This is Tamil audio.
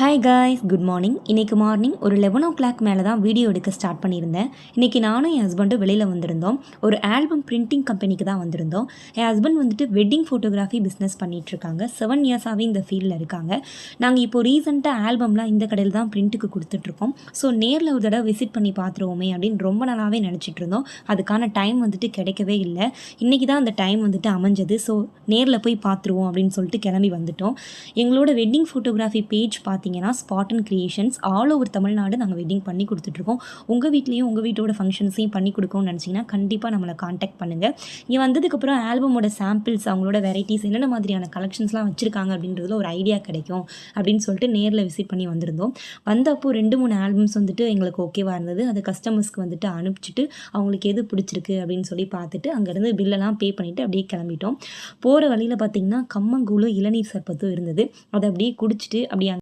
Hi guys, good morning. இன்றைக்கி மார்னிங் ஒரு 11 மேலே தான் வீடியோ எடுக்க ஸ்டார்ட் பண்ணியிருந்தேன். இன்றைக்கி நானும் என் ஹஸ்பண்டும் வெளியில் வந்திருந்தோம். ஒரு ஆல்பம் பிரிண்டிங் கம்பெனிக்கு தான் வந்திருந்தோம். என் ஹஸ்பண்ட் வந்துட்டு வெட்டிங் ஃபோட்டோகிராஃபி பிஸ்னஸ் பண்ணிகிட்ருக்காங்க. 7 இயர்ஸாகவே இந்த ஃபீல்டில் இருக்காங்க. நாங்கள் இப்போது ரீசெண்டாக ஆல்பம்லாம் இந்த கடையில் தான் பிரிண்ட்டுக்கு கொடுத்துட்ருக்கோம். ஸோ நேரில் ஒரு தடவை விசிட் பண்ணி பார்த்துருவோமே அப்படின்னு ரொம்ப நாளாகவே நினச்சிட்டு இருந்தோம். அதுக்கான டைம் வந்துட்டு கிடைக்கவே இல்லை. இன்றைக்கி தான் அந்த டைம் வந்துட்டு அமைஞ்சது. ஸோ நேரில் போய் பார்த்துருவோம் அப்படின்னு சொல்லிட்டு கிளம்பி வந்துட்டோம். எங்களோட வெட்டிங் ஃபோட்டோகிராஃபி பேஜ் பார்த்தீங்கன்னா ஸ்பாட்டன் கிரியேஷன்ஸ் ஆல் ஓவர் தமிழ்நாடு நாங்கள் வெட்டிங் பண்ணி கொடுத்துட்ருக்கோம். உங்கள் வீட்லேயும் உங்கள் வீட்டோட ஃபங்க்ஷன்ஸையும் பண்ணி கொடுக்கணும்னு நினச்சிங்கன்னா கண்டிப்பாக நம்மளை காண்டாக்ட் பண்ணுங்கள். இங்கே வந்ததுக்கப்புறம் ஆல்பமோட சாம்பிள்ஸ், அவங்களோட வெரைட்டிஸ் என்னென்ன மாதிரியான கலெக்ஷன்ஸ்லாம் வச்சுருக்காங்க அப்படின்றதுல ஒரு ஐடியா கிடைக்கும் அப்படின்னு சொல்லிட்டு நேரில் விசிட் பண்ணி வந்திருந்தோம். வந்தப்போ 2-3 ஆல்பம்ஸ் வந்துட்டு எங்களுக்கு ஓகேவாக இருந்தது. அது கஸ்டமர்ஸ்க்கு வந்துட்டு அனுப்பிச்சிட்டு அவங்களுக்கு எது பிடிச்சிருக்கு அப்படின்னு சொல்லி பார்த்துட்டு அங்கேருந்து பில்லெல்லாம் பே பண்ணிவிட்டு அப்படியே கிளம்பிட்டோம். போகிற வழியில் பார்த்திங்கன்னா கம்மங்கூழும் இளநீர் சர்பத்தும் இருந்தது. அதை அப்படியே குடிச்சிட்டு அப்படியே